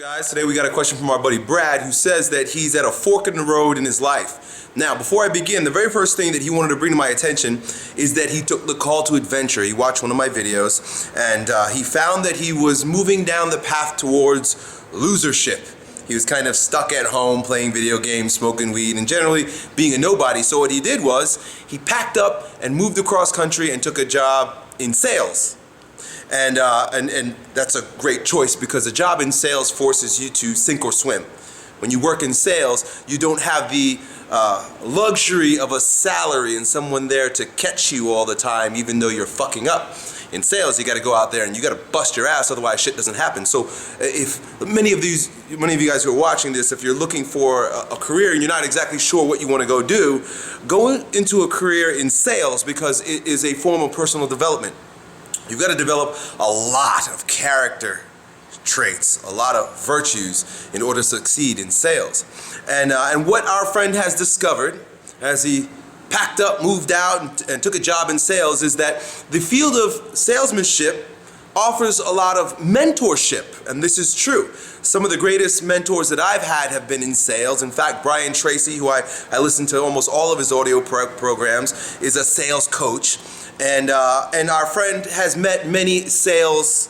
Guys, today we got a question from our buddy Brad, who says that he's at a fork in the road in his life. Now, before I begin, the very first thing that he wanted to bring to my attention is that he took the call to adventure. He watched one of my videos and he found that he was moving down the path towards losership. He was kind of stuck at home playing video games, smoking weed, and generally being a nobody. So what he did was he packed up and moved across country and took a job in sales. And that's a great choice because a job in sales forces you to sink or swim. When you work in sales, you don't have the luxury of a salary and someone there to catch you all the time, even though you're fucking up. In sales, you got to go out there and you got to bust your ass, otherwise shit doesn't happen. So if many of you guys who are watching this, if you're looking for a career and you're not exactly sure what you want to go into a career in sales because it is a form of personal development. You've got to develop a lot of character traits, a lot of virtues in order to succeed in sales. And what our friend has discovered as he packed up, moved out, and took a job in sales is that the field of salesmanship offers a lot of mentorship, and this is true. Some of the greatest mentors that I've had have been in sales. In fact, Brian Tracy, who I listen to almost all of his audio programs, is a sales coach. And our friend has met many sales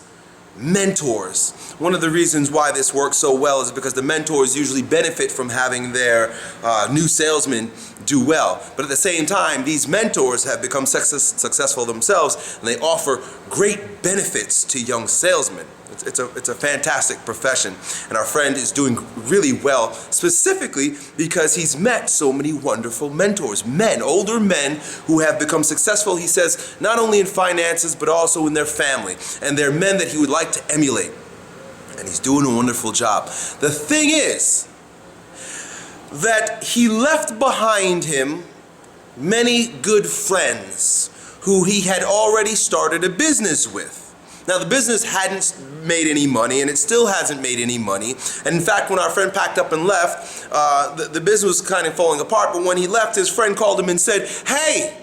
mentors. One of the reasons why this works so well is because the mentors usually benefit from having their new salesmen do well. But at the same time, these mentors have become successful themselves, and they offer great benefits to young salesmen. It's a fantastic profession, and our friend is doing really well, specifically because he's met so many wonderful mentors, older men who have become successful, he says, not only in finances, but also in their family, and they're men that he would like to emulate, and he's doing a wonderful job. The thing is that he left behind him many good friends who he had already started a business with. Now, the business hadn't made any money, and it still hasn't made any money. And in fact, when our friend packed up and left, the business was kind of falling apart. But when he left, his friend called him and said, "Hey,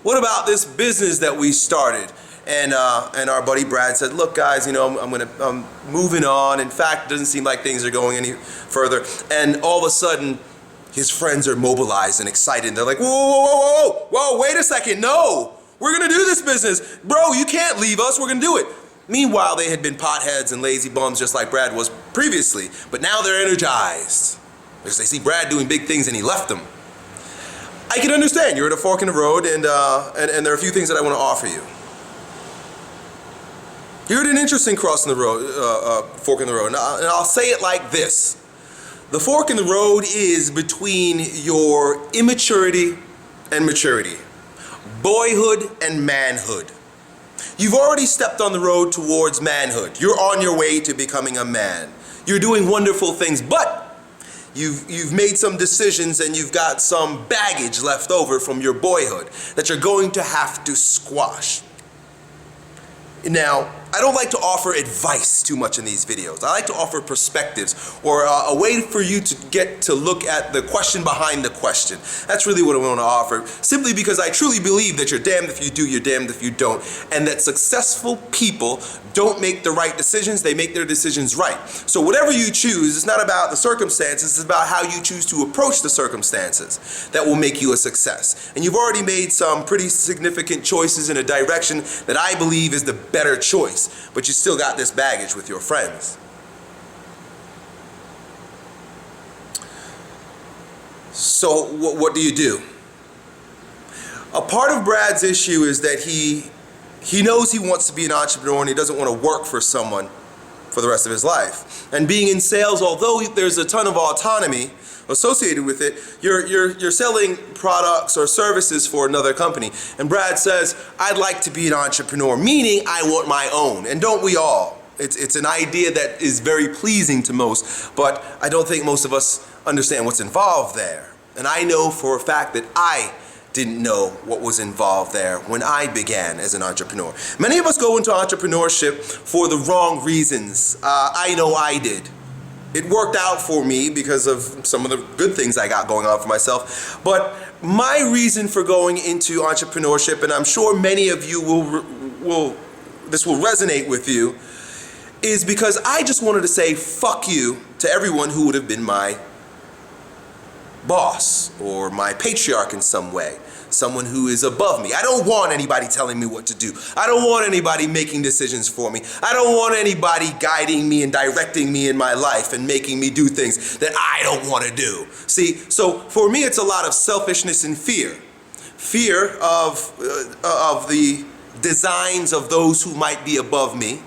what about this business that we started?" And our buddy Brad said, "Look, guys, I'm moving on. In fact, it doesn't seem like things are going any further." And all of a sudden, his friends are mobilized and excited. They're like, whoa, wait a second, no. We're going to do this business. Bro, you can't leave us. We're going to do it. Meanwhile, they had been potheads and lazy bums just like Brad was previously. But now they're energized because they see Brad doing big things and he left them. I can understand. You're at a fork in the road, and there are a few things that I want to offer you. You're at an interesting fork in the road. And I'll say it like this. The fork in the road is between your immaturity and maturity. Boyhood and manhood. You've already stepped on the road towards manhood. You're on your way to becoming a man. You're doing wonderful things, but you've made some decisions and you've got some baggage left over from your boyhood that you're going to have to squash. Now, I don't like to offer advice too much in these videos. I like to offer perspectives, or a way for you to get to look at the question behind the question. That's really what I want to offer, simply because I truly believe that you're damned if you do, you're damned if you don't, and that successful people don't make the right decisions, they make their decisions right. So whatever you choose, it's not about the circumstances, it's about how you choose to approach the circumstances that will make you a success. And you've already made some pretty significant choices in a direction that I believe is the better choice. But you still got this baggage with your friends. So what do you do? A part of Brad's issue is that he knows he wants to be an entrepreneur and he doesn't want to work for someone for the rest of his life. And being in sales, although there's a ton of autonomy associated with it, you're selling products or services for another company. And Brad says, "I'd like to be an entrepreneur," meaning I want my own. And don't we all? It's an idea that is very pleasing to most, but I don't think most of us understand what's involved there. And I know for a fact that I didn't know what was involved there when I began as an entrepreneur. Many of us go into entrepreneurship for the wrong reasons. I know I did. It worked out for me because of some of the good things I got going on for myself. But my reason for going into entrepreneurship, and I'm sure many of you this will resonate with you, is because I just wanted to say fuck you to everyone who would have been my boss or my patriarch in some way, someone who is above me. I don't want anybody telling me what to do. I don't want anybody making decisions for me. I don't want anybody guiding me and directing me in my life and making me do things that I don't want to do. See, so for me it's a lot of selfishness and fear. Fear of the designs of those who might be above me.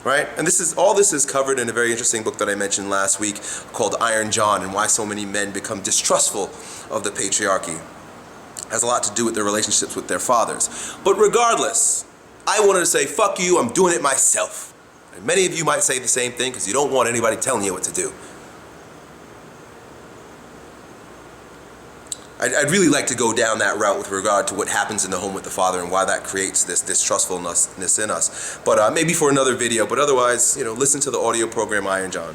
Right? And all this is covered in a very interesting book that I mentioned last week called Iron John, and why so many men become distrustful of the patriarchy. It has a lot to do with their relationships with their fathers. But regardless, I wanted to say, fuck you, I'm doing it myself. And many of you might say the same thing because you don't want anybody telling you what to do. I'd really like to go down that route with regard to what happens in the home with the father and why that creates this distrustfulness in us. But maybe for another video. But otherwise, listen to the audio program Iron John.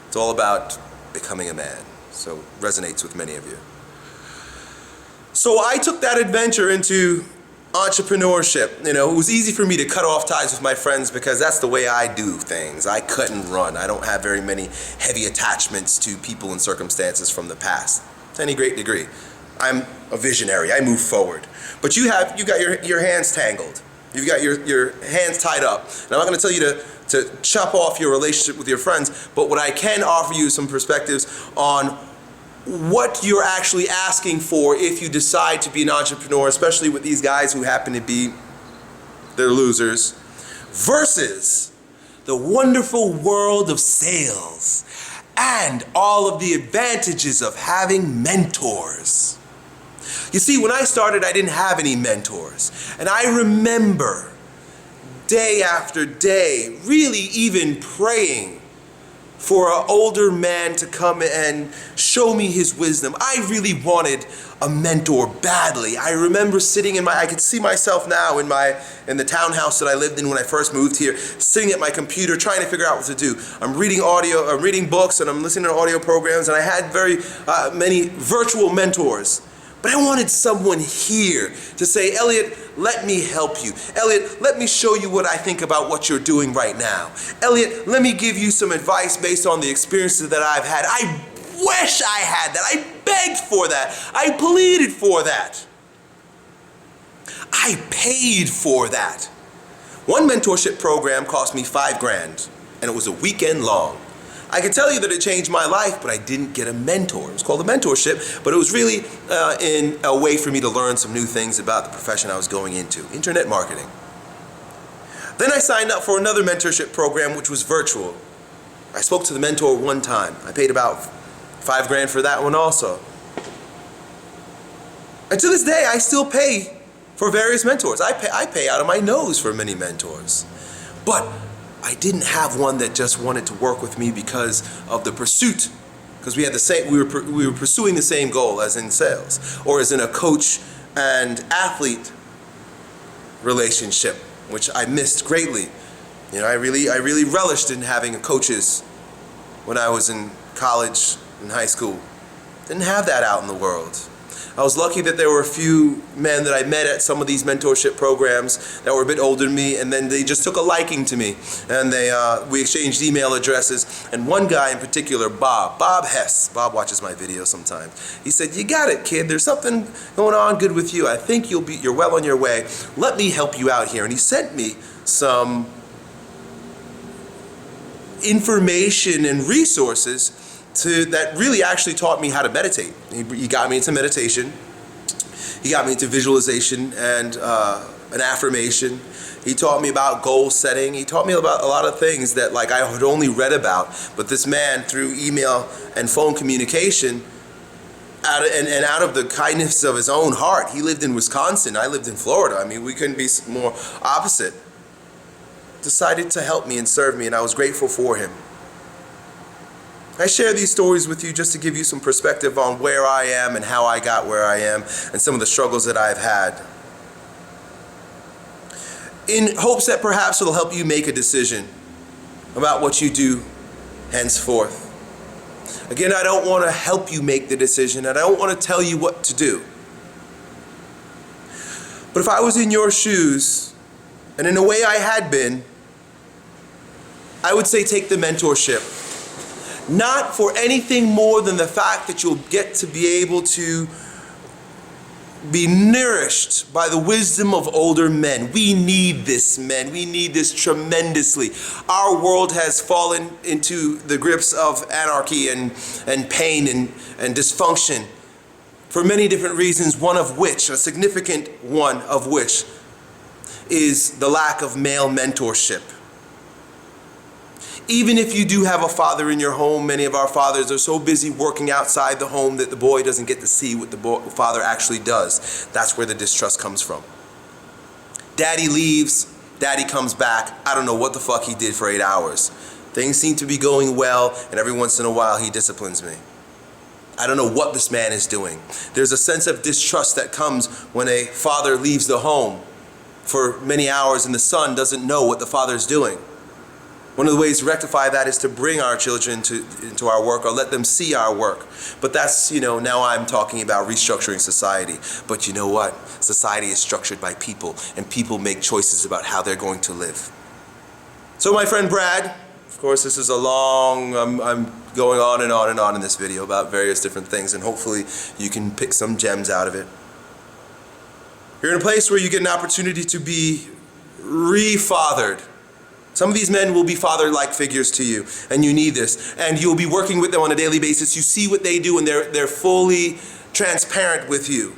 It's all about becoming a man. So it resonates with many of you. So I took that adventure into entrepreneurship. It was easy for me to cut off ties with my friends because that's the way I do things. I cut and run. I don't have very many heavy attachments to people and circumstances from the past to any great degree. I'm a visionary. I move forward. But you got your hands tangled. You've got your hands tied up. And I'm not going to tell you to chop off your relationship with your friends, but what I can offer you some perspectives on what you're actually asking for if you decide to be an entrepreneur, especially with these guys who happen to be, they're losers, versus the wonderful world of sales and all of the advantages of having mentors. You see, when I started, I didn't have any mentors. And I remember day after day, really even praying for an older man to come and show me his wisdom. I really wanted a mentor badly. I remember sitting I could see myself now in the townhouse that I lived in when I first moved here, sitting at my computer trying to figure out what to do. I'm reading books and I'm listening to audio programs, and I had very many virtual mentors. But I wanted someone here to say, Elliott, let me help you. Elliott, let me show you what I think about what you're doing right now. Elliott, let me give you some advice based on the experiences that I've had. I wish I had that. I begged for that. I pleaded for that. I paid for that. One mentorship program cost me $5,000, and it was a weekend long. I can tell you that it changed my life, but I didn't get a mentor. It was called a mentorship, but it was really in a way for me to learn some new things about the profession I was going into, internet marketing. Then I signed up for another mentorship program, which was virtual. I spoke to the mentor one time. I paid about $5,000 for that one also. And to this day, I still pay for various mentors. I pay out of my nose for many mentors. But I didn't have one that just wanted to work with me because of the pursuit, because we were pursuing the same goal as in sales or as in a coach and athlete relationship, which I missed greatly. I really relished in having coaches when I was in college and high school. Didn't have that out in the world. I was lucky that there were a few men that I met at some of these mentorship programs that were a bit older than me, and then they just took a liking to me, and we exchanged email addresses. And one guy in particular, Bob Hess, Bob watches my videos sometimes. He said, "You got it, kid. There's something going on good with you. I think you're well on your way. Let me help you out here." And he sent me some information and resources that really actually taught me how to meditate. He got me into meditation. He got me into visualization and an affirmation. He taught me about goal setting. He taught me about a lot of things that I had only read about. But this man, through email and phone communication, out of the kindness of his own heart, he lived in Wisconsin. I lived in Florida. I mean, we couldn't be more opposite. Decided to help me and serve me, and I was grateful for him. I share these stories with you just to give you some perspective on where I am and how I got where I am and some of the struggles that I've had, in hopes that perhaps it'll help you make a decision about what you do henceforth. Again, I don't want to help you make the decision, and I don't want to tell you what to do. But if I was in your shoes, and in a way I had been, I would say take the mentorship. Not for anything more than the fact that you'll get to be able to be nourished by the wisdom of older men. We need this, men. We need this tremendously. Our world has fallen into the grips of anarchy and pain and dysfunction for many different reasons, one of which, a significant one of which, is the lack of male mentorship. Even if you do have a father in your home, many of our fathers are so busy working outside the home that the boy doesn't get to see what the father actually does. That's where the distrust comes from. Daddy leaves, daddy comes back. I don't know what the fuck he did for 8 hours. Things seem to be going well, and every once in a while he disciplines me. I don't know what this man is doing. There's a sense of distrust that comes when a father leaves the home for many hours and the son doesn't know what the father is doing. One of the ways to rectify that is to bring our children into our work or let them see our work. But that's, now I'm talking about restructuring society. But you know what? Society is structured by people, and people make choices about how they're going to live. So my friend Brad, of course this is a long, I'm going on and on and on in this video about various different things, and hopefully you can pick some gems out of it. You're in a place where you get an opportunity to be re-fathered. Some of these men will be father-like figures to you, and you need this. And you'll be working with them on a daily basis. You see what they do, and they're fully transparent with you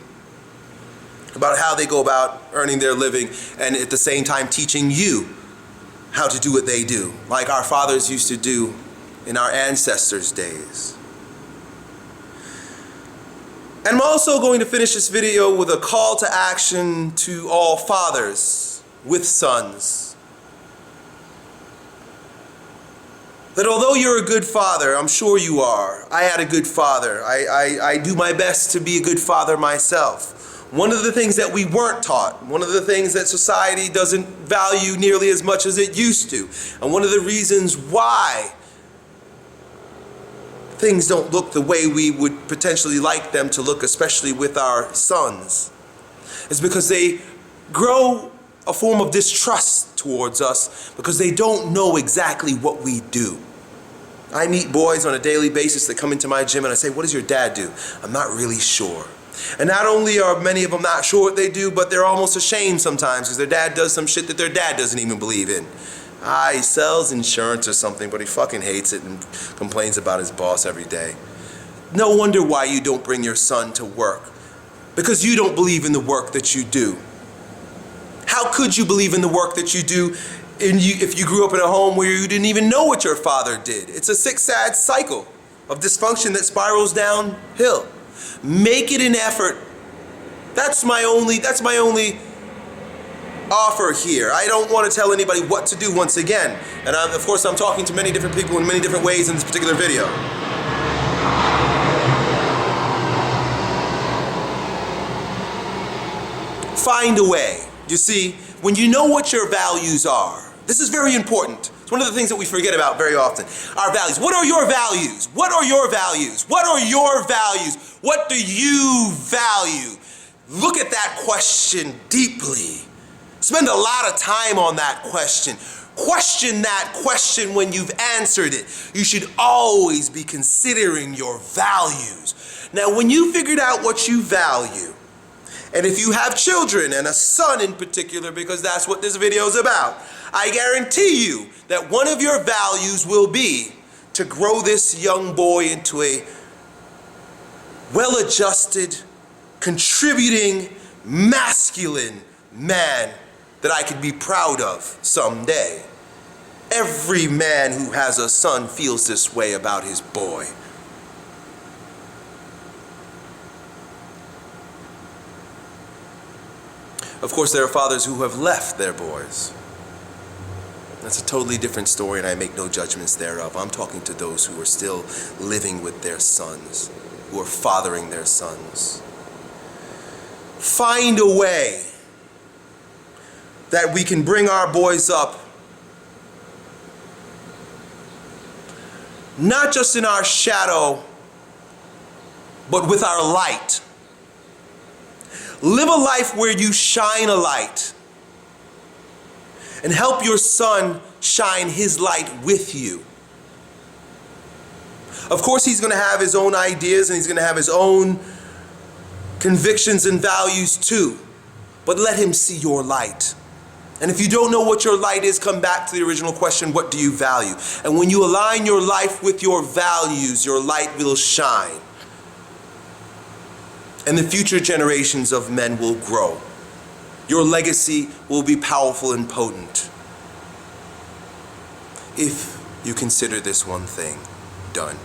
about how they go about earning their living, and at the same time teaching you how to do what they do, like our fathers used to do in our ancestors' days. And I'm also going to finish this video with a call to action to all fathers with sons. That although you're a good father, I'm sure you are. I had a good father. I do my best to be a good father myself. One of the things that we weren't taught, one of the things that society doesn't value nearly as much as it used to, and one of the reasons why things don't look the way we would potentially like them to look, especially with our sons, is because they grow a form of distrust towards us because they don't know exactly what we do. I meet boys on a daily basis that come into my gym and I say, "What does your dad do?" "I'm not really sure." And not only are many of them not sure what they do, but they're almost ashamed sometimes because their dad does some shit that their dad doesn't even believe in. He sells insurance or something, but he fucking hates it and complains about his boss every day. No wonder why you don't bring your son to work. Because you don't believe in the work that you do. How could you believe in the work that you do if you grew up in a home where you didn't even know what your father did? It's a sick, sad cycle of dysfunction that spirals downhill. Make it an effort. That's my only offer here. I don't want to tell anybody what to do once again. And of course I'm talking to many different people in many different ways in this particular video. Find a way. You see, when you know what your values are, this is very important. It's one of the things that we forget about very often. Our values. What are your values? What are your values? What are your values? What do you value? Look at that question deeply. Spend a lot of time on that question. Question that question when you've answered it. You should always be considering your values. Now, when you figured out what you value, and if you have children, and a son in particular, because that's what this video is about, I guarantee you that one of your values will be to grow this young boy into a well-adjusted, contributing, masculine man that I could be proud of someday. Every man who has a son feels this way about his boy. Of course, there are fathers who have left their boys. That's a totally different story, and I make no judgments thereof. I'm talking to those who are still living with their sons, who are fathering their sons. Find a way that we can bring our boys up, not just in our shadow, but with our light. Live a life where you shine a light and help your son shine his light with you. Of course, he's going to have his own ideas and he's going to have his own convictions and values too. But let him see your light. And if you don't know what your light is, come back to the original question, what do you value? And when you align your life with your values, your light will shine. And the future generations of men will grow. Your legacy will be powerful and potent. If you consider this one thing done.